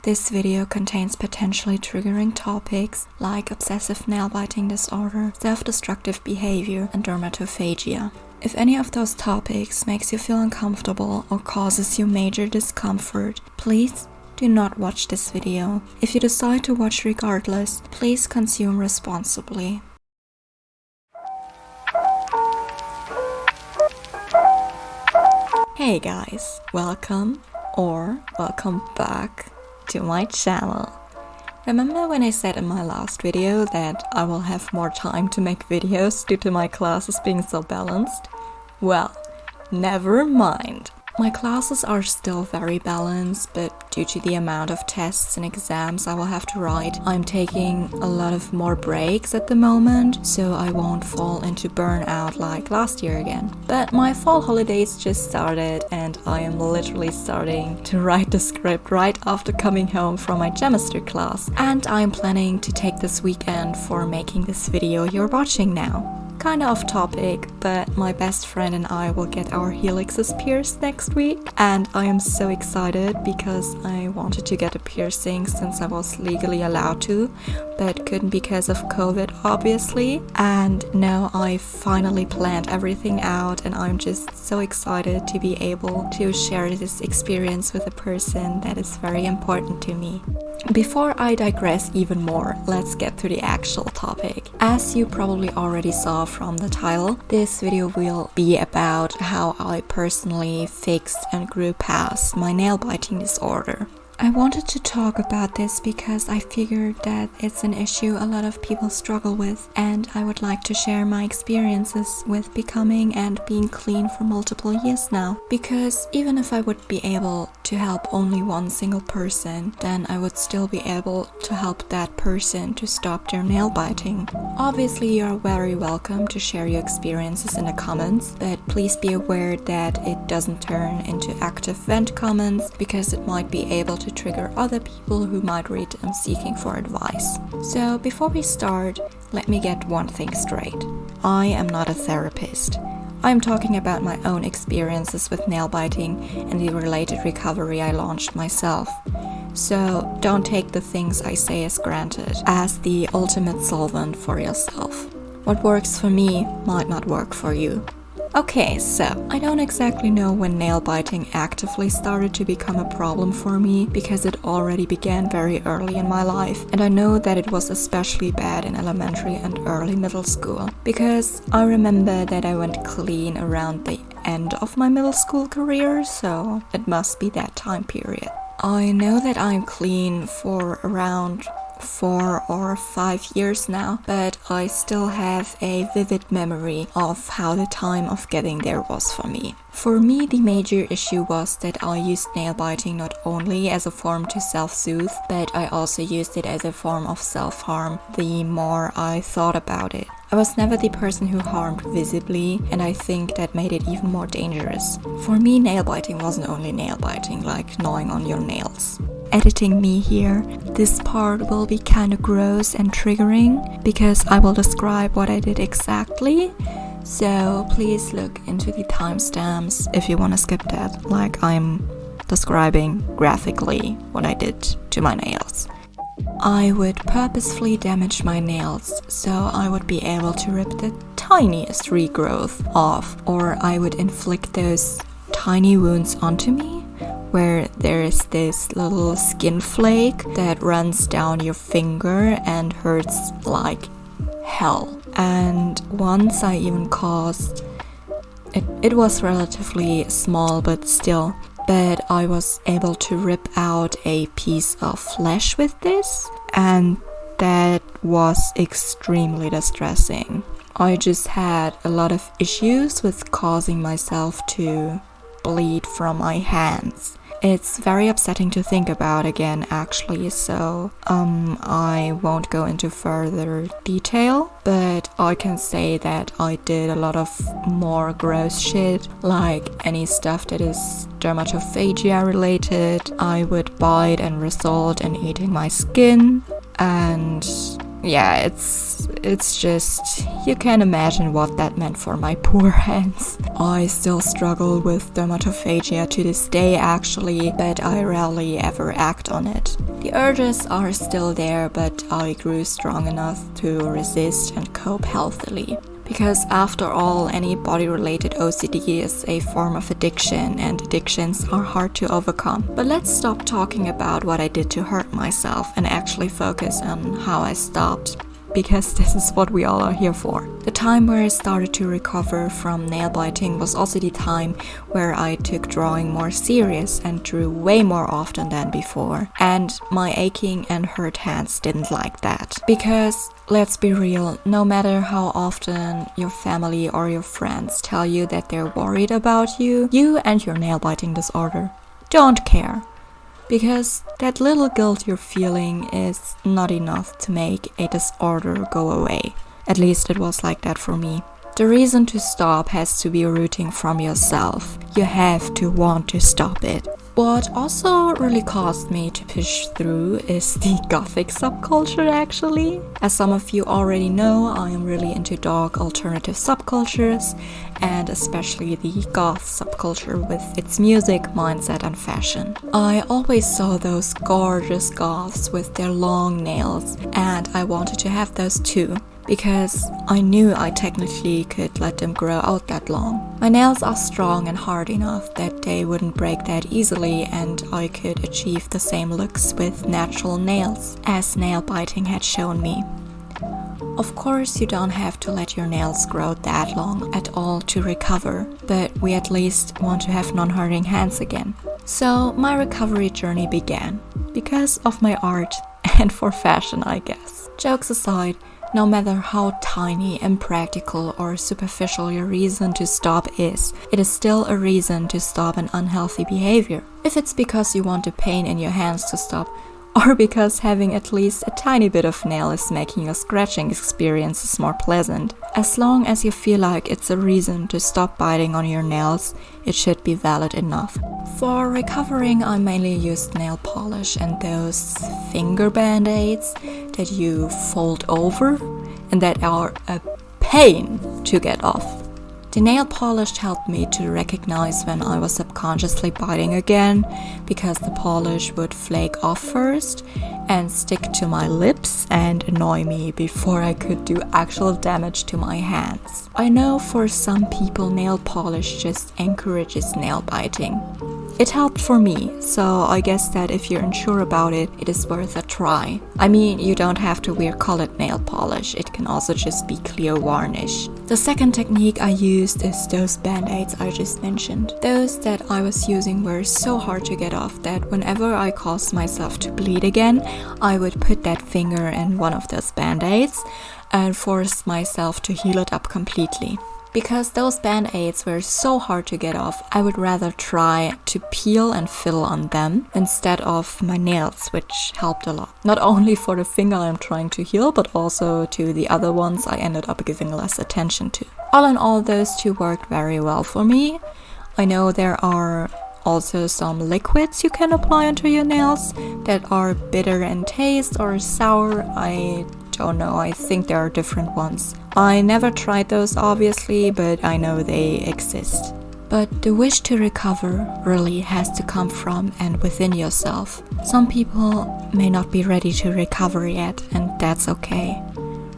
This video contains potentially triggering topics like obsessive nail biting disorder, self-destructive behavior, and dermatophagia. If any of those topics makes you feel uncomfortable or causes you major discomfort, please do not watch this video. If you decide to watch regardless, please consume responsibly. Hey guys, welcome back to my channel. Remember when I said in my last video that I will have more time to make videos due to my classes being so balanced? Well, never mind. My classes are still very balanced, but due to the amount of tests and exams I will have to write, I'm taking a lot of more breaks at the moment, so I won't fall into burnout like last year again. But my fall holidays just started and I am literally starting to write the script right after coming home from my chemistry class, and I'm planning to take this weekend for making this video you're watching now. Kinda off topic, but my best friend and I will get our helixes pierced next week, and I am so excited because I wanted to get a piercing since I was legally allowed to, but couldn't because of COVID obviously, and now I finally planned everything out and I'm just so excited to be able to share this experience with a person that is very important to me. Before I digress even more, let's get to the actual topic. As you probably already saw from the title, this video will be about how I personally fixed and grew past my nail biting disorder. I wanted to talk about this because I figured that it's an issue a lot of people struggle with, and I would like to share my experiences with becoming and being clean for multiple years now. Because even if I would be able to help only one single person, then I would still be able to help that person to stop their nail biting. Obviously, you are very welcome to share your experiences in the comments, but please be aware that it doesn't turn into active vent comments because it might be able to trigger other people who might read them seeking for advice. So before we start, let me get one thing straight. I am not a therapist. I'm talking about my own experiences with nail biting and the related recovery I launched myself. So don't take the things I say as granted, as the ultimate solvent for yourself. What works for me might not work for you. Okay, so I don't exactly know when nail biting actively started to become a problem for me because it already began very early in my life, and I know that it was especially bad in elementary and early middle school because I remember that I went clean around the end of my middle school career, so it must be that time period. I know that I'm clean for around 4 or 5 years now, but I still have a vivid memory of how the time of getting there was for me. For me, the major issue was that I used nail biting not only as a form to self-soothe, but I also used it as a form of self-harm the more I thought about it. I was never the person who harmed visibly, and I think that made it even more dangerous. For me, nail biting wasn't only nail biting, like gnawing on your nails. Editing me here, this part will be kinda gross and triggering because I will describe what I did exactly, so please look into the timestamps if you want to skip that, like I'm describing graphically what I did to my nails. I would purposefully damage my nails so I would be able to rip the tiniest regrowth off, or I would inflict those tiny wounds onto me where there is this little skin flake that runs down your finger and hurts like hell. And once I even caused, it was relatively small but still, but I was able to rip out a piece of flesh with this, and that was extremely distressing. I just had a lot of issues with causing myself to bleed from my hands. It's very upsetting to think about again actually, so I won't go into further detail, but I can say that I did a lot of more gross shit, like any stuff that is dermatophagia related. I would bite and result in eating my skin, and yeah, it's just, you can imagine what that meant for my poor hands. I still struggle with dermatophagia to this day actually, but I rarely ever act on it. The urges are still there, but I grew strong enough to resist and cope healthily. Because after all, any body-related OCD is a form of addiction, and addictions are hard to overcome. But let's stop talking about what I did to hurt myself and actually focus on how I stopped. Because this is what we all are here for. The time where I started to recover from nail biting was also the time where I took drawing more serious and drew way more often than before. And my aching and hurt hands didn't like that. Because, let's be real, no matter how often your family or your friends tell you that they're worried about you, you and your nail biting disorder don't care. Because that little guilt you're feeling is not enough to make a disorder go away. At least it was like that for me. The reason to stop has to be rooting from yourself. You have to want to stop it. What also really caused me to push through is the gothic subculture actually. As some of you already know, I am really into dark alternative subcultures, and especially the goth subculture with its music, mindset and fashion. I always saw those gorgeous goths with their long nails, and I wanted to have those too. Because I knew I technically could let them grow out that long. My nails are strong and hard enough that they wouldn't break that easily, and I could achieve the same looks with natural nails, as nail biting had shown me. Of course, you don't have to let your nails grow that long at all to recover, but we at least want to have non-hurting hands again. So my recovery journey began, because of my art and for fashion, I guess. Jokes aside, no matter how tiny, impractical or superficial your reason to stop is, it is still a reason to stop an unhealthy behavior. If it's because you want the pain in your hands to stop, or because having at least a tiny bit of nail is making your scratching experiences more pleasant. As long as you feel like it's a reason to stop biting on your nails, it should be valid enough. For recovering, I mainly used nail polish and those finger band-aids that you fold over and that are a pain to get off. The nail polish helped me to recognize when I was subconsciously biting again, because the polish would flake off first and stick to my lips and annoy me before I could do actual damage to my hands. I know for some people nail polish just encourages nail biting. It helped for me, so I guess that if you're unsure about it, it is worth a try. I mean, you don't have to wear colored nail polish, it can also just be clear varnish. The second technique I used is those band-aids I just mentioned. Those that I was using were so hard to get off that whenever I caused myself to bleed again, I would put that finger in one of those band-aids and force myself to heal it up completely. Because those band-aids were so hard to get off, I would rather try to peel and fill on them instead of my nails, which helped a lot. Not only for the finger I'm trying to heal, but also to the other ones I ended up giving less attention to. All in all, those two worked very well for me. I know there are also some liquids you can apply onto your nails that are bitter in taste or sour. I don't know, I think there are different ones. I never tried those obviously, but I know they exist. But the wish to recover really has to come from and within yourself. Some people may not be ready to recover yet, and that's okay.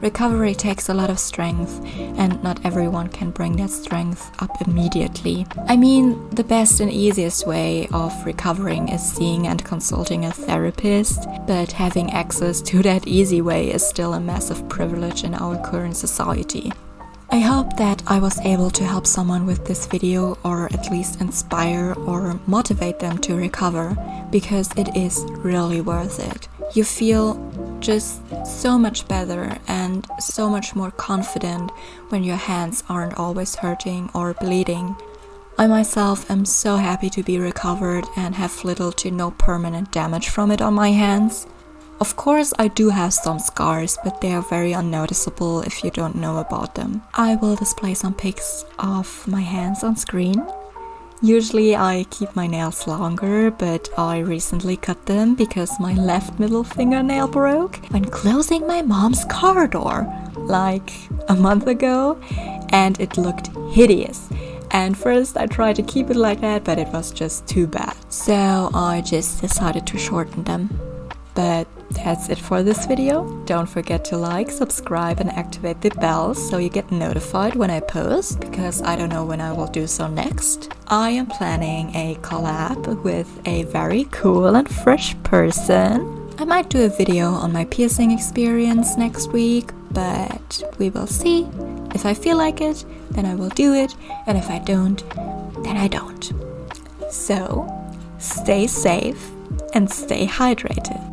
Recovery takes a lot of strength, and not everyone can bring that strength up immediately. I mean, the best and easiest way of recovering is seeing and consulting a therapist, but having access to that easy way is still a massive privilege in our current society. I hope that I was able to help someone with this video, or at least inspire or motivate them to recover, because it is really worth it. You feel just so much better and so much more confident when your hands aren't always hurting or bleeding. I myself am so happy to be recovered and have little to no permanent damage from it on my hands. Of course, I do have some scars, but they are very unnoticeable if you don't know about them. I will display some pics of my hands on screen. Usually I keep my nails longer, but I recently cut them because my left middle fingernail broke when closing my mom's car door, like a month ago, and it looked hideous. And first I tried to keep it like that, but it was just too bad. So I just decided to shorten them. But that's it for this video. Don't forget to like, subscribe and activate the bell so you get notified when I post, because I don't know when I will do so next. I am planning a collab with a very cool and fresh person. I might do a video on my piercing experience next week, but we will see. If I feel like it, then I will do it, and if I don't, then I don't. So, stay safe and stay hydrated.